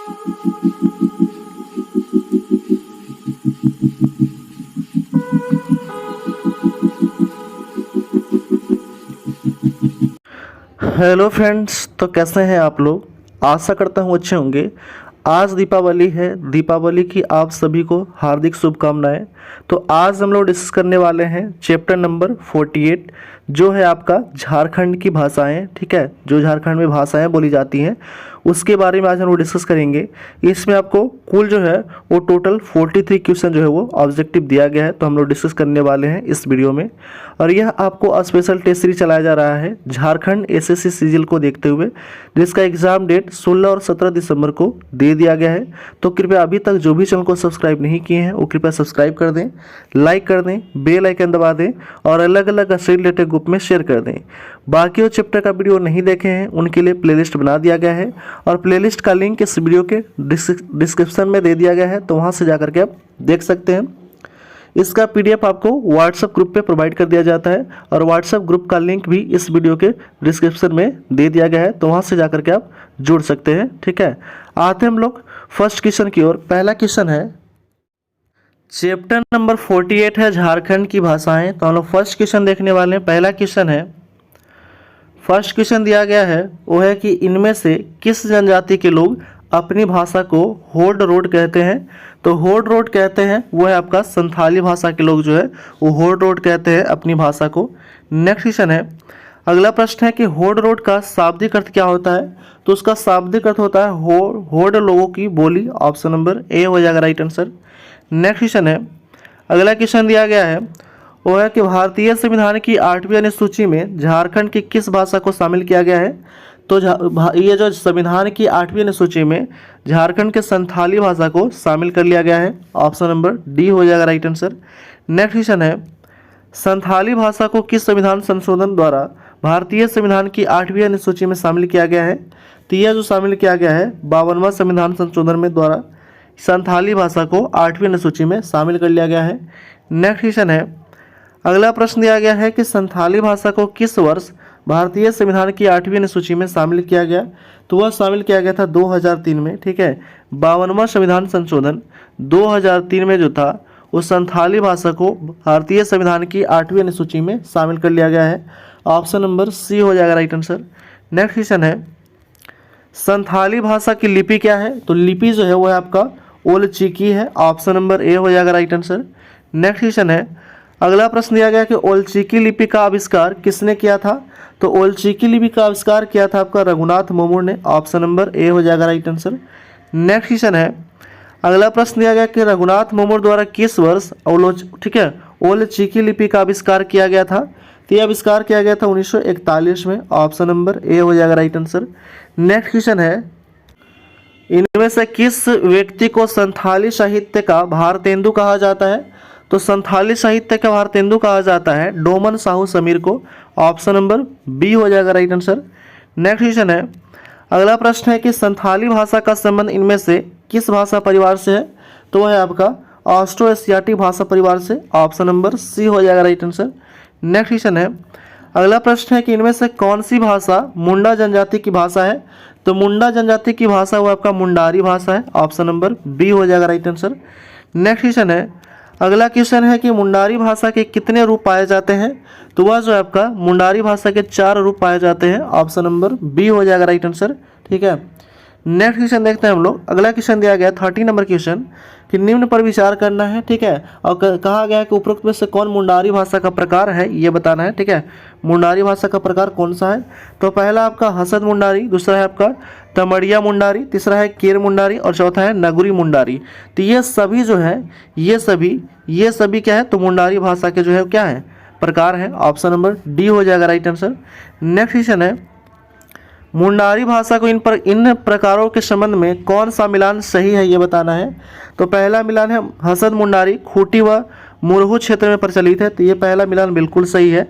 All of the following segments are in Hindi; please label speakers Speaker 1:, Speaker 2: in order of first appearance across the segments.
Speaker 1: हेलो फ्रेंड्स, तो कैसे हैं आप लोग। आशा करता हूँ अच्छे होंगे। आज दीपावली है। दीपावली की आप सभी को हार्दिक शुभकामनाएं। तो आज हम लोग डिस्कस करने वाले हैं चैप्टर नंबर 48, जो है आपका झारखंड की भाषाएं। ठीक है, जो झारखंड में भाषाएं बोली जाती हैं उसके बारे में आज हम लोग डिस्कस करेंगे। इसमें आपको कुल जो है वो टोटल 43 क्वेश्चन जो है वो ऑब्जेक्टिव दिया गया है, तो हम लोग डिस्कस करने वाले हैं इस वीडियो में। और यह आपको स्पेशल टेस्ट सीरीज चलाया जा रहा है झारखंड एसएससी सीजीएल को देखते हुए, जिसका एग्जाम डेट 16 और 17 दिसंबर को दे दिया गया है। तो कृपया अभी तक जो भी चैनल को सब्सक्राइब नहीं किए हैं वो कृपया सब्सक्राइब कर दें, लाइक कर दें, बेल आइकन दबा दें और अलग अलग स्टडी रिलेटेड ग्रुप में शेयर कर दें। बाकी वो चैप्टर का वीडियो नहीं देखे हैं उनके लिए प्लेलिस्ट बना दिया गया है और प्लेलिस्ट का लिंक इस वीडियो के डिस्क्रिप्शन में दे दिया गया है, तो वहाँ से जाकर के आप देख सकते हैं। इसका पीडीएफ आपको व्हाट्सएप ग्रुप पे प्रोवाइड कर दिया जाता है और व्हाट्सएप ग्रुप का लिंक भी इस वीडियो के डिस्क्रिप्शन में दे दिया गया है, तो वहाँ से जाकर के आप जुड़ सकते हैं। ठीक है, आते हैं हम लोग फर्स्ट क्वेश्चन की ओर। पहला क्वेश्चन है, चैप्टर नंबर 48 है झारखंड की भाषाएं। तो हम लोग फर्स्ट क्वेश्चन देखने वाले हैं। पहला क्वेश्चन है, फर्स्ट क्वेश्चन दिया गया है वो है कि इनमें से किस जनजाति के लोग अपनी भाषा को होड रोड कहते हैं। तो होड रोड कहते हैं वो है आपका संथाली भाषा के लोग जो है वो होड रोड कहते हैं अपनी भाषा को। नेक्स्ट क्वेश्चन है, अगला प्रश्न है कि होड रोड का शाब्दिक अर्थ क्या होता है। तो उसका शाब्दिक अर्थ होता है होड लोगों की बोली। ऑप्शन नंबर ए हो जाएगा राइट आंसर। नेक्स्ट क्वेश्चन है, अगला क्वेश्चन दिया गया है वो है कि भारतीय संविधान की 8वीं अनुसूची में झारखंड की किस भाषा को शामिल किया गया है। तो ये जो संविधान की 8वीं अनुसूची में झारखंड के संथाली भाषा को शामिल कर लिया गया है। ऑप्शन नंबर डी हो जाएगा राइट आंसर। नेक्स्ट क्वेश्चन है, संथाली भाषा को किस संविधान संशोधन द्वारा भारतीय संविधान की 8वीं अनुसूची में शामिल किया गया है। तो यह जो शामिल किया गया है 52वां संविधान संशोधन में द्वारा संथाली भाषा को 8वीं अनुसूची में शामिल कर लिया गया है। नेक्स्ट क्वेश्चन है, अगला प्रश्न दिया गया है कि संथाली भाषा को किस वर्ष भारतीय संविधान की 8वीं अनुसूची में शामिल किया गया। तो वह शामिल किया गया था 2003 में। ठीक है, 52वां संविधान संशोधन 2003 में जो था उस संथाली भाषा को भारतीय संविधान की 8वीं अनुसूची में शामिल कर लिया गया है। ऑप्शन नंबर सी हो जाएगा राइट आंसर। नेक्स्ट क्वेश्चन है, संथाली भाषा की लिपि क्या है। तो लिपि जो है वो है आपका ओल चिकी है। ऑप्शन नंबर ए हो जाएगा राइट आंसर। नेक्स्ट क्वेश्चन है, अगला प्रश्न दिया गया कि ओल चिकी लिपि का आविष्कार किसने किया था। तो ओल चिकी लिपि का आविष्कार किया था आपका रघुनाथ मुर्मू ने। ऑप्शन नंबर ए हो जाएगा राइट आंसर। नेक्स्ट क्वेश्चन है, अगला प्रश्न दिया गया कि रघुनाथ मुर्मू द्वारा किस वर्ष ओल चिकी लिपि का आविष्कार किया गया था। तो यह आविष्कार किया गया था 1941 में। ऑप्शन नंबर ए हो जाएगा राइट आंसर। नेक्स्ट क्वेश्चन है, इनमें से किस व्यक्ति को संथाली साहित्य का भारतेंदु कहा जाता है। तो संथाली साहित्य का भारतेंदु कहा जाता है डोमन साहू समीर को। ऑप्शन नंबर बी हो जाएगा राइट आंसर। नेक्स्ट क्वेश्चन है, अगला प्रश्न है कि संथाली भाषा का संबंध इनमें से किस भाषा परिवार से है। तो वह है आपका ऑस्ट्रो एशियाटिक भाषा परिवार से। ऑप्शन नंबर सी हो जाएगा राइट आंसर। नेक्स्ट क्वेश्चन है, अगला प्रश्न है कि इनमें से कौन सी भाषा मुंडा जनजाति की भाषा है। तो मुंडा जनजाति की भाषा वो आपका मुंडारी भाषा है। ऑप्शन नंबर बी हो जाएगा राइट आंसर। नेक्स्ट क्वेश्चन है, अगला क्वेश्चन है कि मुंडारी भाषा के कितने रूप पाए जाते हैं। तो वह जो है आपका मुंडारी भाषा के 4 रूप पाए जाते हैं। ऑप्शन नंबर बी हो जाएगा राइट आंसर। ठीक है, नेक्स्ट क्वेश्चन देखते हैं हम लोग। अगला क्वेश्चन दिया गया 30 नंबर क्वेश्चन कि निम्न पर विचार करना है। ठीक है, और कहा गया है कि उपरोक्त में से कौन मुंडारी भाषा का प्रकार है ये बताना है। ठीक है, मुंडारी भाषा का प्रकार कौन सा है। तो पहला आपका हसद मुंडारी, दूसरा है आपका तमड़िया मुंडारी, तीसरा है केर मुंडारी और चौथा है नगुरी मुंडारी। तो ये सभी जो है ये सभी क्या है तो मुंडारी भाषा के जो है क्या है प्रकार है। ऑप्शन नंबर डी हो जाएगा राइट आंसर। नेक्स्ट क्वेश्चन है, मुंडारी भाषा को इन प्रकारों के संबंध में कौन सा मिलान सही है ये बताना है। तो पहला मिलान है हसद मुंडारी खूंटी व मुरहू क्षेत्र में प्रचलित है। तो ये पहला मिलान बिल्कुल सही है।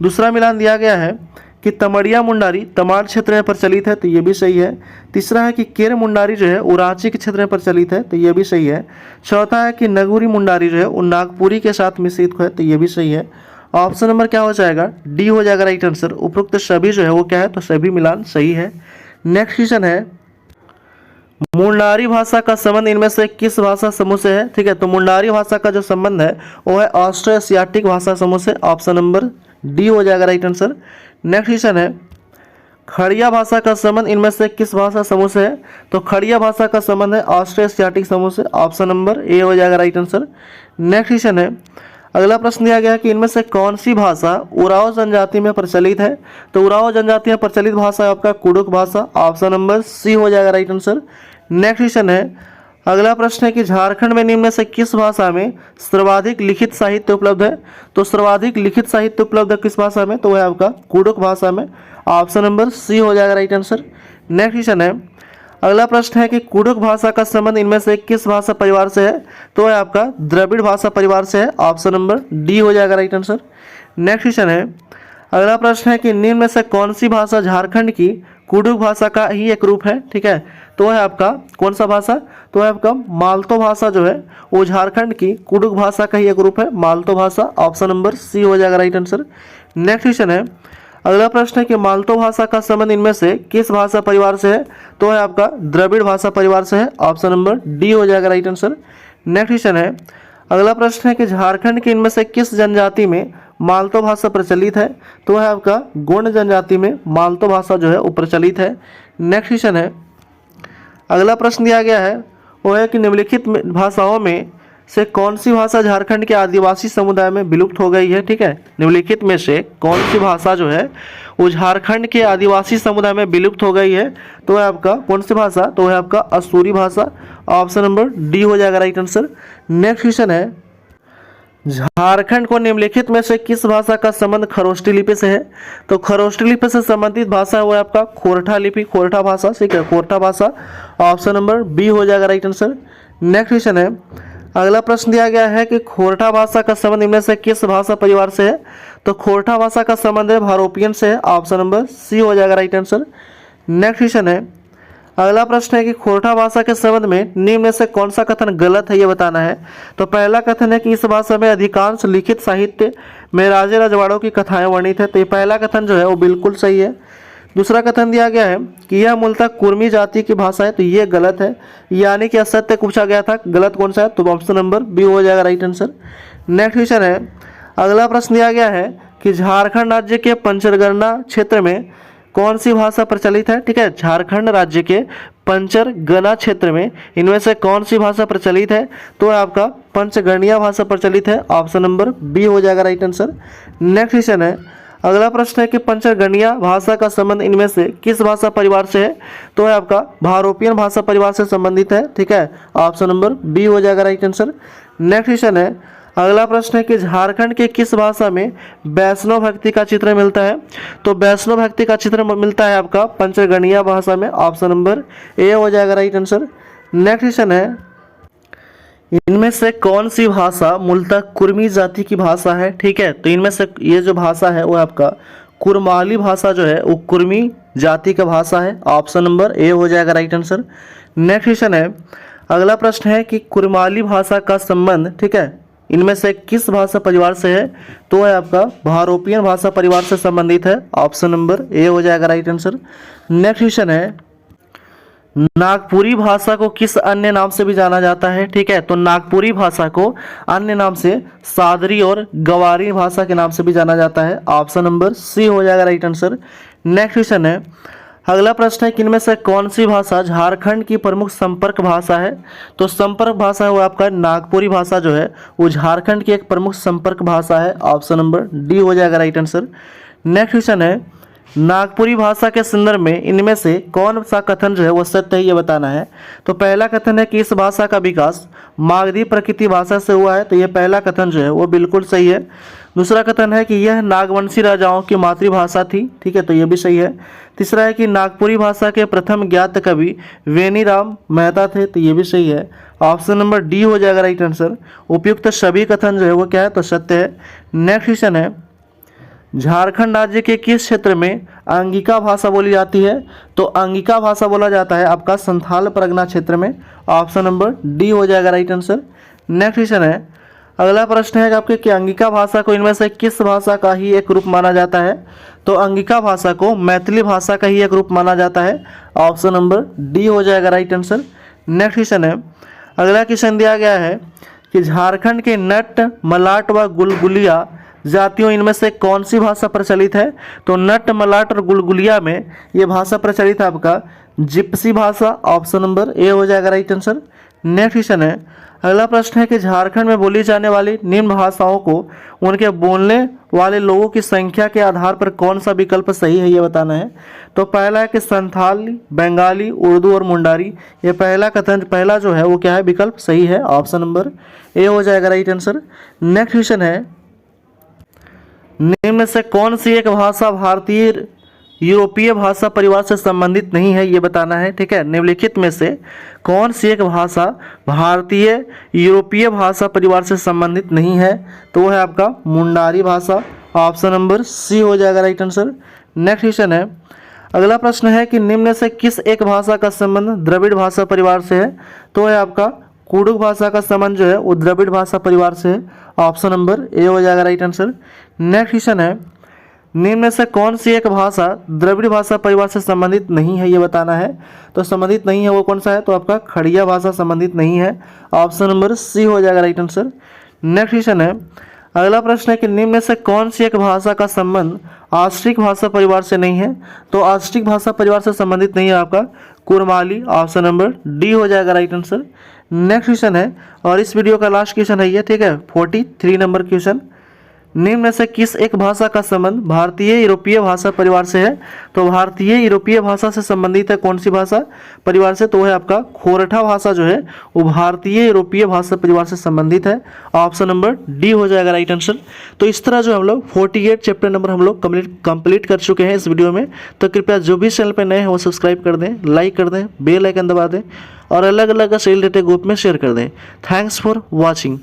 Speaker 1: दूसरा मिलान दिया गया है कि तमड़िया मुंडारी तमाड़ क्षेत्र में प्रचलित है। तो ये भी सही है। तीसरा है कि केर मुंडारी जो है उराची के क्षेत्र में प्रचलित है। तो ये भी सही है। चौथा है कि नगुरी मुंडारी जो है वो नागपुरी के साथ मिश्रित है। तो ये भी सही है। ऑप्शन नंबर क्या हो जाएगा डी हो जाएगा राइट आंसर। उपरोक्त सभी जो है वो क्या है तो सभी मिलान सही है। नेक्स्ट क्वेश्चन है, मुंडारी भाषा का संबंध इनमें से किस भाषा समूह से है? ठीक है, तो मुंडारी भाषा का जो संबंध है वो है ऑस्ट्रो एशियाटिक भाषा समूह से। ऑप्शन नंबर डी हो जाएगा राइट आंसर। नेक्स्ट क्वेश्चन है, खड़िया भाषा का संबंध इनमें से किस भाषा समूह से है? तो खड़िया भाषा का संबंध है ऑस्ट्रो एशियाटिक समूह से। ऑप्शन नंबर ए हो जाएगा राइट आंसर। नेक्स्ट क्वेश्चन है, अगला प्रश्न दिया गया है कि इनमें से कौन सी भाषा उराव जनजाति में प्रचलित है? तो उराव जनजाति में प्रचलित भाषा है आपका कुडुख भाषा। ऑप्शन नंबर सी हो जाएगा राइट आंसर। नेक्स्ट क्वेश्चन है, अगला प्रश्न है कि झारखंड में निम्न में से किस भाषा में सर्वाधिक लिखित साहित्य उपलब्ध है? तो सर्वाधिक लिखित साहित्य उपलब्ध है किस भाषा में? तो वह आपका कुडुख भाषा में। ऑप्शन नंबर सी हो जाएगा राइट आंसर। नेक्स्ट क्वेश्चन है, अगला प्रश्न है कि कुडुख भाषा का संबंध इनमें से किस भाषा परिवार से है? तो है आपका द्रविड़ भाषा परिवार से है। ऑप्शन नंबर डी हो जाएगा राइट आंसर। नेक्स्ट क्वेश्चन है, अगला प्रश्न है कि निम्न में से कौन सी भाषा झारखंड की कुडुख भाषा का ही एक रूप है? ठीक है, तो है आपका कौन सा भाषा? तो है आपका मालतो भाषा जो है वो झारखंड की कुडुख भाषा का ही एक रूप है, मालतो भाषा। ऑप्शन नंबर सी हो जाएगा राइट आंसर। नेक्स्ट क्वेश्चन है, अगला प्रश्न है कि मालतो भाषा का संबंध इनमें से किस भाषा परिवार से है? तो है आपका द्रविड़ भाषा परिवार से है। ऑप्शन नंबर डी हो जाएगा राइट आंसर। नेक्स्ट क्वेश्चन है, अगला प्रश्न है कि झारखंड के इनमें से किस जनजाति में मालतो भाषा प्रचलित है? तो है आपका गोंड जनजाति में मालतो भाषा जो है वो प्रचलित है। नेक्स्ट क्वेश्चन है, अगला प्रश्न दिया गया है वो है कि निम्नलिखित भाषाओं में से कौन सी भाषा झारखंड के आदिवासी समुदाय में विलुप्त हो गई है? ठीक है, निम्नलिखित में से कौन सी भाषा जो है वो झारखंड के आदिवासी समुदाय में विलुप्त हो गई है? तो है आपका कौन सी भाषा? तो है आपका असूरी भाषा। ऑप्शन नंबर डी हो जाएगा राइट आंसर। नेक्स्ट क्वेश्चन है, झारखंड को निम्नलिखित में से किस भाषा का संबंध खरोष्टी लिपि से है? तो खरोष्टी लिपि से संबंधित भाषा वो है आपका खोरठा लिपि, खोरठा भाषा। ठीक है, खोरठा भाषा। ऑप्शन नंबर बी हो जाएगा राइट आंसर। नेक्स्ट क्वेश्चन है, अगला प्रश्न दिया गया है कि खोरठा भाषा का संबंध इनमें से किस भाषा परिवार से है? तो खोरठा भाषा का संबंध है भारोपियन से है। ऑप्शन नंबर सी हो जाएगा राइट आंसर। नेक्स्ट क्वेश्चन है, अगला प्रश्न है कि खोरठा भाषा के संबंध में निम्न में से कौन सा कथन गलत है ये बताना है। तो पहला कथन है कि इस भाषा में अधिकांश लिखित साहित्य में राजे रजवाड़ों की कथाएं वर्णित है। तो ये पहला कथन जो है वो बिल्कुल सही है। दूसरा कथन दिया गया है कि यह मूलतः कुर्मी जाति की भाषा है। तो ये गलत है, यानी कि असत्य पूछा गया था, गलत कौन सा है? तो ऑप्शन नंबर बी हो जाएगा राइट आंसर। नेक्स्ट क्वेश्चन है, अगला प्रश्न दिया गया है कि झारखंड राज्य के पंचरगना क्षेत्र में कौन सी भाषा प्रचलित है? ठीक है, झारखंड राज्य के पंचरगना क्षेत्र में इनमें से कौन सी भाषा प्रचलित है? तो आपका पंचगणिया भाषा प्रचलित है। ऑप्शन नंबर बी हो जाएगा राइट आंसर। नेक्स्ट क्वेश्चन है, अगला प्रश्न है कि पंचगणिया भाषा का संबंध इनमें से किस भाषा परिवार से है? तो है आपका भारोपियन भाषा परिवार से संबंधित है। ठीक है, ऑप्शन नंबर बी हो जाएगा राइट आंसर। नेक्स्ट क्वेश्चन है, अगला प्रश्न है कि झारखंड के किस भाषा में वैष्णव भक्ति का चित्र मिलता है? तो वैष्णव भक्ति का चित्र मिलता है आपका पंचगणिया भाषा में। ऑप्शन नंबर ए हो जाएगा राइट आंसर। नेक्स्ट क्वेश्चन है, इनमें से कौन सी भाषा मूलतः कुर्मी जाति की भाषा है? ठीक है, तो इनमें से ये जो भाषा है वो आपका कुरमाली भाषा जो है वो कुर्मी जाति का भाषा है। ऑप्शन नंबर ए हो जाएगा राइट आंसर। नेक्स्ट क्वेश्चन है, अगला प्रश्न है कि कुरमाली भाषा का संबंध ठीक है इनमें से किस भाषा परिवार से है? तो है आपका भारोपियन भाषा परिवार से संबंधित है। ऑप्शन नंबर ए हो जाएगा राइट आंसर। नेक्स्ट क्वेश्चन है, नागपुरी भाषा को किस अन्य नाम से भी जाना जाता है? ठीक है, तो नागपुरी भाषा को अन्य नाम से सादरी और गवारी भाषा के नाम से भी जाना जाता है। ऑप्शन नंबर सी हो जाएगा राइट आंसर। नेक्स्ट क्वेश्चन है, अगला प्रश्न है कि इनमें से कौन सी भाषा झारखंड की प्रमुख संपर्क भाषा है? तो संपर्क भाषा है वो आपका नागपुरी भाषा जो है वो झारखंड की एक प्रमुख संपर्क भाषा है। ऑप्शन नंबर डी हो जाएगा राइट आंसर। नेक्स्ट क्वेश्चन है, नागपुरी भाषा के संदर्भ में इनमें से कौन सा कथन जो है वो सत्य है ये बताना है। तो पहला कथन है कि इस भाषा का विकास मागधी प्रकृति भाषा से हुआ है। तो ये पहला कथन जो है वो बिल्कुल सही है। दूसरा कथन है कि यह नागवंशी राजाओं की मातृभाषा थी। ठीक है, तो ये भी सही है। तीसरा है कि नागपुरी भाषा के प्रथम ज्ञात कवि वेनीराम मेहता थे। तो ये भी सही है। ऑप्शन नंबर डी हो जाएगा राइट आंसर। उपयुक्त सभी कथन जो है वो क्या है? तो सत्य है। नेक्स्ट क्वेश्चन है, झारखंड राज्य के किस क्षेत्र में अंगिका भाषा बोली जाती है? तो अंगिका भाषा बोला जाता है आपका संथाल परगना क्षेत्र में। ऑप्शन नंबर डी हो जाएगा राइट आंसर। नेक्स्ट क्वेश्चन है, अगला प्रश्न है कि आपके कि अंगिका भाषा को इनमें से किस भाषा का ही एक रूप माना जाता है? तो अंगिका भाषा को मैथिली भाषा का ही एक रूप माना जाता है। ऑप्शन नंबर डी हो जाएगा राइट आंसर। नेक्स्ट क्वेश्चन है, अगला क्वेश्चन दिया गया है कि झारखंड के नट, मलाट व गुलगुलिया जातियों इनमें से कौन सी भाषा प्रचलित है? तो नट, मलाट और गुलगुलिया में ये भाषा प्रचलित है आपका जिप्सी भाषा। ऑप्शन नंबर ए हो जाएगा राइट आंसर। नेक्स्ट क्वेश्चन है, अगला प्रश्न है कि झारखंड में बोली जाने वाली निम्न भाषाओं को उनके बोलने वाले लोगों की संख्या के आधार पर कौन सा विकल्प सही है ये बताना है। तो पहला है कि संथाली, बंगाली, उर्दू और मुंडारी। ये पहला जो है वो क्या है, विकल्प सही है। ऑप्शन नंबर ए हो जाएगा राइट आंसर। नेक्स्ट क्वेश्चन है, निम्न में से कौन सी एक भाषा भारतीय यूरोपीय भाषा परिवार से संबंधित नहीं है ये बताना है। ठीक है, निम्नलिखित में से कौन सी एक भाषा भारतीय यूरोपीय भाषा परिवार से संबंधित नहीं है? तो वो है आपका मुंडारी भाषा। ऑप्शन नंबर सी हो जाएगा राइट आंसर। नेक्स्ट क्वेश्चन है, अगला प्रश्न है कि निम्न में से किस एक भाषा का संबंध द्रविड़ भाषा परिवार से है? तो है आपका कुडुख भाषा का संबंध जो है वो द्रविड़ भाषा परिवार से है। ऑप्शन नंबर ए हो जाएगा राइट आंसर। नेक्स्ट क्वेश्चन है, निम्न में से कौन सी एक भाषा द्रविड़ भाषा परिवार से संबंधित नहीं है ये बताना है। तो संबंधित नहीं है वो कौन सा है? तो आपका खड़िया भाषा संबंधित नहीं है। ऑप्शन नंबर सी हो जाएगा राइट आंसर। नेक्स्ट क्वेश्चन है, अगला प्रश्न है कि निम्न में से कौन सी एक भाषा का संबंध आस्ट्रिक भाषा परिवार से नहीं है? तो आस्ट्रिक भाषा परिवार से संबंधित नहीं है आपका कुरमाली। ऑप्शन नंबर डी हो जाएगा राइट आंसर। नेक्स्ट क्वेश्चन है, और इस वीडियो का लास्ट क्वेश्चन है ये, ठीक है, 43 नंबर क्वेश्चन, निम्न में से किस एक भाषा का संबंध भारतीय यूरोपीय भाषा परिवार से है? तो भारतीय यूरोपीय भाषा से संबंधित है कौन सी भाषा परिवार से? तो है आपका खोरठा भाषा जो है वो भारतीय यूरोपीय भाषा परिवार से संबंधित है। ऑप्शन नंबर डी हो जाएगा राइट आंसर। तो इस तरह जो हम लोग 48 चैप्टर नंबर हम लोग कंप्लीट कर चुके हैं इस वीडियो में। तो कृपया जो भी चैनल पर नए हैं वो सब्सक्राइब कर दें, लाइक कर दें, बेल आइकन दबा दें और अलग अलग से रिलेटेड ग्रुप में शेयर कर दें। Thanks for watching.